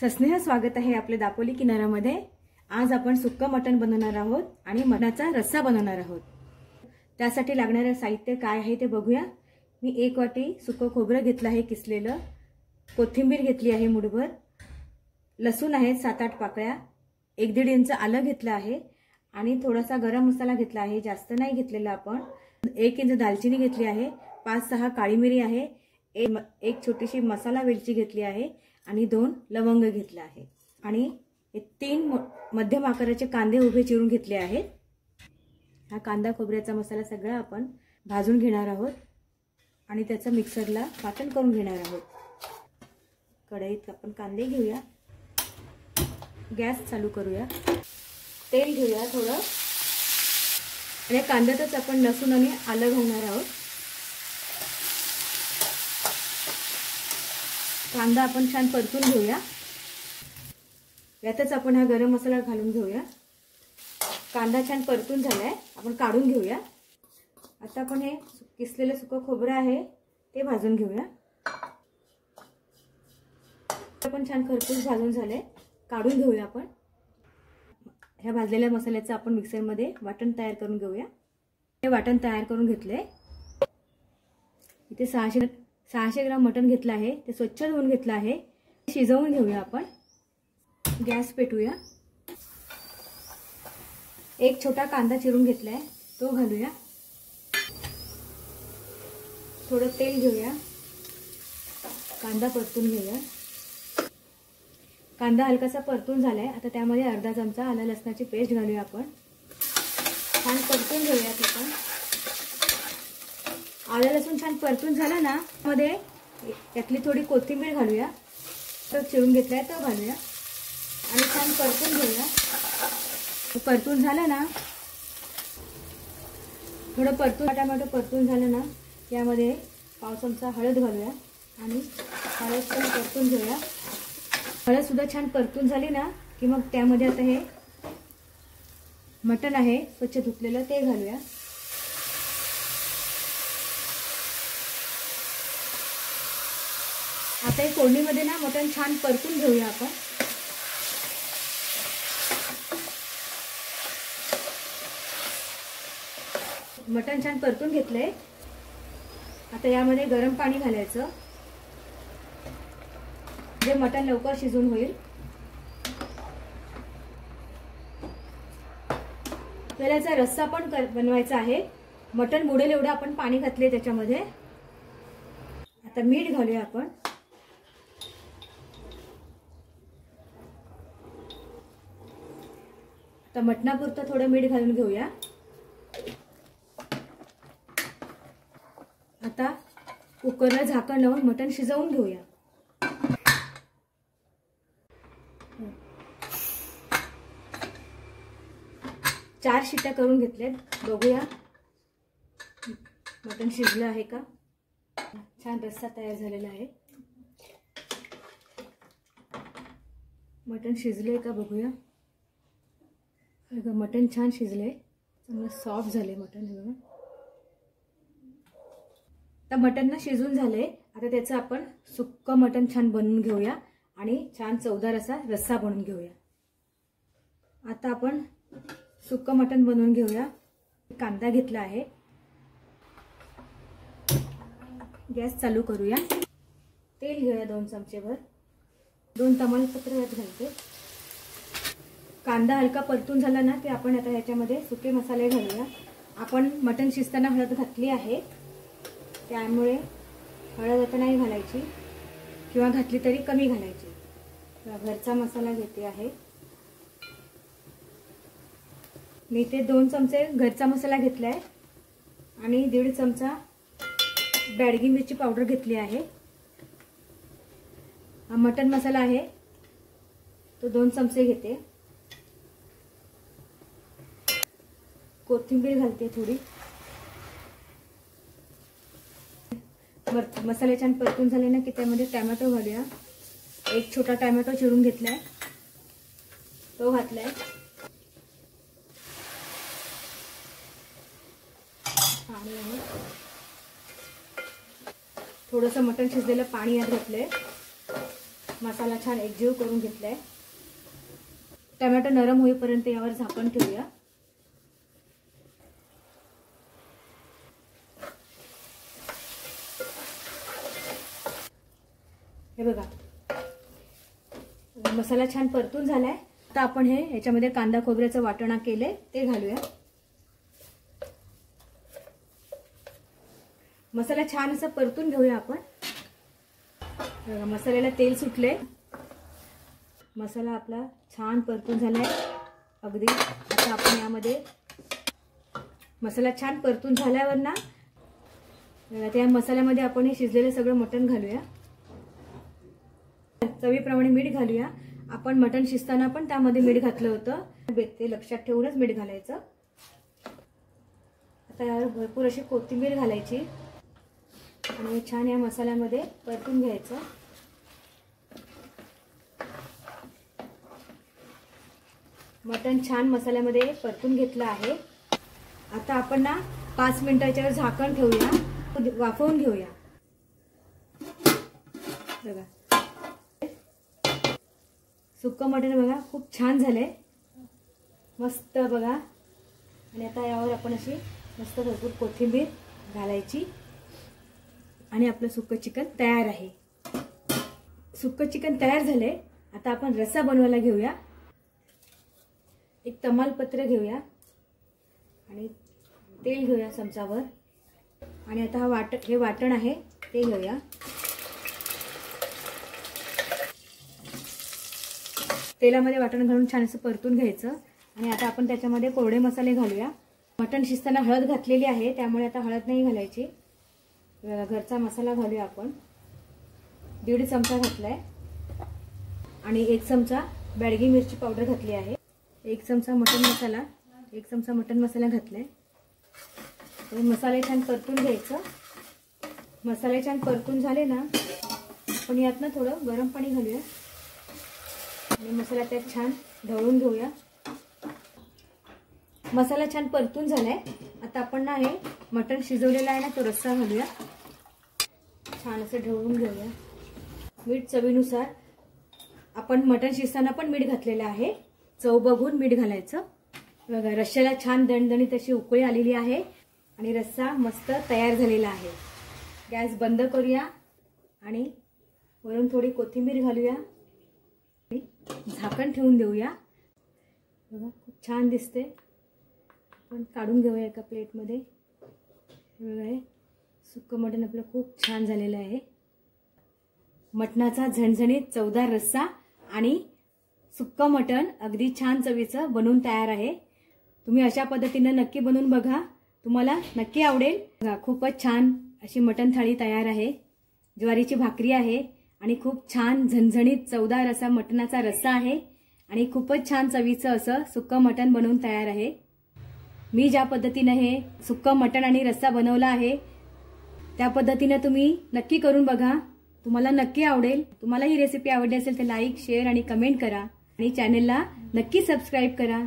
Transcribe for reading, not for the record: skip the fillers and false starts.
सस्नेह स्वागत आहे आपले दापोली किनाऱ्यामध्ये। आज आपण सुक्क मटण बनवणार आहोत आणि मटणाचा रस्सा बनवणार आहोत। त्यासाठी लागणारे साहित्य काय आहे ते बघूया। मी 1 वाटी सुक्क खोबरं घेतलं आहे किसलेलं, कोथिंबीर घेतली आहे मुठभर, लसूण आहे 7-8 पाकळ्या, 1-1.5 इंच आलं घेतलं आहे आणि थोडासा गरम मसाला घेतला आहे, जास्त नाही घेतलेला आपण। 1 इंच दालचिनी घेतली आहे, 5-6 काळी मिरी आहे, एक छोटीशी मसाला वेलची घेतली आहे आणि 2 लवंग घेतले आहे आणि 3 मध्यम आकाराचे कांदे उभे चिरून घेतले आहेत। हा कांदा खोबऱ्याचा मसाला सगळा आपण भाजून घेणार आहोत आणि त्याचं मिक्सरला वाटण करून घेणार आहोत। कढईत आपण कांदे घेऊया, गॅस चालू करूया, तेल घेऊया थोडं आणि कांद्यातच आपण लसूण आणि आलं घालणार आहोत। कांदा आपण छान परतून घेऊया। यातच आपण हा गरम मसाला घालून घेऊया। कांदा छान परतून झालाय, आपण काढून घेऊया। आता आपण हे किसलेलं सुकं खोबरं आहे ते भाजून घेऊया। आपण छान खरपूस भाजून झाले, काढून घेऊया। आपण ह्या भाजलेल्या मसाल्याचं आपण मिक्सर मध्ये वाटण तयार करून घेऊया। हे वाटण तयार करून घेतले। इथे 600 ग्राम मटण घेतलं आहे, ते स्वच्छ धुवून घेतलं आहे, शिजवून घेऊया। आपण गॅस पेटवूया। एक छोटा कांदा चिरून घेतलाय तो घालूया। थोडं तेल घेऊया, कांदा परतून घेऊया। कांदा हलकासा परतून झालाय, आता त्यामध्ये अर्धा चमचा आलं लसणाची पेस्ट घालूया। आपण छान परतून घेऊया। आपण आलं लसूण छान परतून झालं ना, मध्ये यातली थोडी कोथिंबीर घालूया, तो चिरून घेतलाय तो घालूया आणि छान परतून घेऊया। परतून झालं ना, थोडं टमाटो परतून झालं ना, यामध्ये पाव चमचा हळद घालूया आणि हळद पण परतून घेऊया। हळद सुद्धा छान परतून झाली ना की मग त्यामध्ये आता हे मटण आहे स्वच्छ धुतलेलं ते घालूया। आता हे फोडणीमध्ये ना मटण छान परतून घेऊया। आपण मटण छान परतून घेतलंय। आता यामध्ये गरम पाणी घालायचं, जे मटण लवकर शिजून होईल। त्याचा रस्सा पण बनवायचा आहे, मटण बुडेल एवढं आपण पाणी घातले त्याच्यामध्ये। आता मीठ घालूया आपण, आता मटणापुरतं थोडं मीठ घालून घेऊया। आता कुकरला झाकण लावून मटण शिजवून घेऊया। 4 शिट्ट्या करून घेतल्यात, बघूया मटण शिजलं आहे का। छान रस्सा तयार झालेला आहे, मटण शिजले का बघूया। मटण छान शिजले, चांगलं सॉफ्ट झाले मटण हे बघा। आता मटण ना शिजून झाले, आता त्याचं आपण सुक्क मटण छान बनवून घेऊया आणि छान चवदार असा रस्सा बनवून घेऊया। आता आपण सुक्क मटण बनवून घेऊया। कांदा घेतला आहे, गॅस चालू करूया। तेल घेऊया 2 चमचेभर, 2 तमालपत्र यात घालते। कांदा हलका परतून झाला ना की आपण आता याच्यामध्ये सुके मसाले घालूया। आपण मटण शिजताना हळद घातली आहे, त्यामुळे हळद आता नाही घालायची किंवा घातली तरी कमी घालायची। घरचा मसाला घेते आहे मी, ते 2 चमचे घरचा मसाला घेतलाय आणि 1.5 चमचा बॅडगी मिरची पावडर घेतली आहे। हा मटण मसाला आहे तो 2 चमचे घेते। कोथिंबीर घालते थोडी। मसाले छान परतून झाले ना की त्यामध्ये टोमॅटो घालूया। 1 छोटा टोमॅटो चिरून घेतलाय तो घातलाय। थोडंसं मटण शिजलेलं पाणी यात घातलंय, मसाला छान एकजीव करून घेतलाय. टोमॅटो नरम होईपर्यंत यावर झाकण ठेवूया. हे बघा मसाला छान परतून झालाय. आता आपण हे याच्यामध्ये कांदा खोबऱ्याचं वाटण केले ते घालूया. मसाला छान असं परतून घेऊया आपण. मसाल्याला तेल सुटले. मसाला आपला छान परतून झालाय अगदी. आता आपण यामध्ये मसाला छान परतून झाल्यावर ना त्या मसाल्यामध्ये आपण हे शिजलेलं सगळं मटण घालूया. चवीप्रमाणे मीठ घालूया. आपण मटण शिजताना पण त्यामध्ये मीठ घातलं होतं, ते लक्षात ठेवूनच मीठ घालायचं. आता यावर भरपूर अशी कोथिंबीर घालायची आणि छान या मसाल्यामध्ये परतून घ्यायचं. मटण छान मसाल्यामध्ये परतून घेतलं आहे. आता आपण ना 5 मिनिटाच्यावर झाकण ठेवूया, वाफवून घेऊया. बघा सुक्क मटण बघा खूप छान झालंय, मस्त बघा. आणि आता यावर आपण अशी मस्त भरपूर कोथिंबीर घालायची आणि आपलं सुक्क चिकन तयार आहे. सुक्क चिकन तयार झालंय. आता आपण रस्सा बनवायला घेऊया. एक तमालपत्र घेऊया आणि तेल घेऊया चमचावर. आणि आता हे वाटण आहे ते घेऊया. तेलामध्ये वाटण घालून छान असं परतून घ्यायचं. आणि आता आपण त्याच्यामध्ये कोरडे मसाले घालूया. मटण शिजताना हळद घातलेली आहे त्यामुळे आता हळद नाही घालायची. घरचा मसाला घालूया आपण. 1.5 चमचा घातलाय आणि 1 चमचा बॅडगी मिरची पावडर घातली आहे. 1 चमचा मटण मसाला घातलाय. मसाले छान परतून घ्यायचं. मसाले छान परतून झाले ना आपण यात ना थोडं गरम पाणी घालूया आणि मसाला त्यात छान ढवळून घेऊया. मसाला छान परतून झालाय. आता आपण ना हे मटण शिजवलेलं आहे ना तो रस्सा घालूया. छान असं ढवळून घेऊया. मीठ चवीनुसार. आपण मटण शिजताना पण मीठ घातलेलं आहे. चव बघून मीठ घालायचं. बघा रश्श्याला छान दणदणीत अशी उकळी आलेली आहे आणि रस्सा मस्त तयार झालेला आहे. गॅस बंद करूया आणि वरून थोडी कोथिंबीर घालूया. झाकण ठेवून देऊया. बघा खूप छान दिसते. आपण काढून घेऊया एका प्लेटमध्ये. बघा हे सुक्क मटण आपलं खूप छान झालेलं आहे. मटणाचा झणझणीत चवदार रस्सा आणि सुक्क मटण अगदी छान चवीचं बनवून तयार आहे. तुम्ही अशा पद्धतीने नक्की बनवून बघा, तुम्हाला नक्की आवडेल. बघा खूपच छान अशी मटण थाळी तयार आहे. ज्वारीची भाकरी आहे आणि खूप छान झणझणीत चवदार असा मटणाचा रस्सा आहे आणि खूपच छान चवीचं असं सुक्क मटण बनवून तयार आहे. मी ज्या पद्धतीने हे सुक्क मटण आणि रस्सा बनवला आहे त्या पद्धतीने तुम्ही नक्की करून बघा, तुम्हाला नक्की आवडेल. तुम्हाला ही रेसिपी आवडली असेल तर लाईक, शेअर आणि कमेंट करा आणि चॅनलला नक्की सबस्क्राईब करा.